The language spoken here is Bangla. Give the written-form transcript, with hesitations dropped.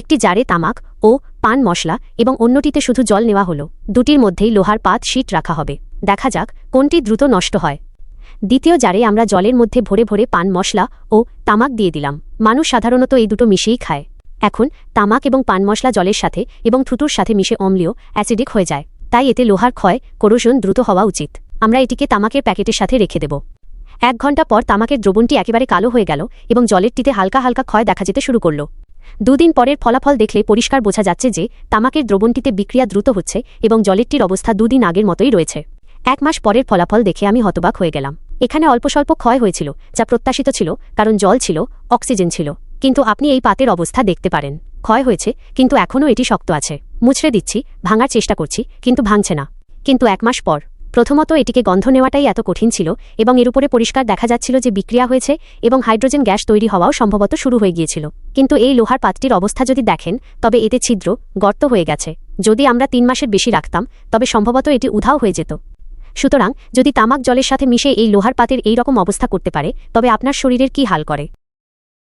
একটি জারে তামাক ও পান মশলা এবং অন্যটিতে শুধু জল নেওয়া হলো। দুটির মধ্যেই লোহার পাত শীট রাখা হবে। দেখা যাক কোনটি দ্রুত নষ্ট হয়। দ্বিতীয় জারে আমরা জলের মধ্যে ভরে ভরে পান মশলা ও তামাক দিয়ে দিলাম। মানুষ সাধারণত এই দুটো মিশিয়েই খায়। এখন তামাক এবং পান মশলা জলের সাথে এবং থুতুর সাথে মিশে অম্লীয় অ্যাসিডিক হয়ে যায়। তাই এতে লোহার ক্ষয় কোরোশন দ্রুত হওয়া উচিত। আমরা এটিকে তামাকের প্যাকেটের সাথে রেখে দেব। 1 ঘন্টা পর তামাকের দ্রবণটি একেবারে কালো হয়ে গেল এবং জলেরটিতে হালকা হালকা ক্ষয় দেখা যেতে শুরু করল। 2 দিন পরের ফলাফল দেখলে পরিষ্কার বোঝা যাচ্ছে যে তামাকের দ্রবণটিতে বিক্রিয়া দ্রুত হচ্ছে এবং জলেরটির অবস্থা 2 দিন আগের মতোই রয়েছে। 1 মাস পরের ফলাফল দেখে আমি হতবাক হয়ে গেলাম। এখানে অল্প স্বল্প ক্ষয় হয়েছিল, যা প্রত্যাশিত ছিল, কারণ জল ছিল, অক্সিজেন ছিল। কিন্তু আপনি এই পাতের অবস্থা দেখতে পারেন। ক্ষয় হয়েছে, কিন্তু এখনও এটি শক্ত আছে। মুছড়ে দিচ্ছি, ভাঙার চেষ্টা করছি, কিন্তু ভাঙছে না। কিন্তু 1 মাস পর প্রথমত এটিকে গন্ধ নেওয়াটাই এত কঠিন ছিল এবং এর উপরে পরিষ্কার দেখা যাচ্ছিল যে বিক্রিয়া হয়েছে এবং হাইড্রোজেন গ্যাস তৈরি হওয়াও সম্ভবত শুরু হয়ে গিয়েছিল। কিন্তু এই লোহার পাতটির অবস্থা যদি দেখেন, তবে এতে ছিদ্র, গর্ত হয়ে গেছে। যদি আমরা 3 মাসের বেশি রাখতাম, তবে সম্ভবত এটি উধাও হয়ে যেত। সুতরাং যদি তামাক জলের সাথে মিশে এই লোহার পাতের এই রকম অবস্থা করতে পারে, তবে আপনার শরীরের কি হাল করে।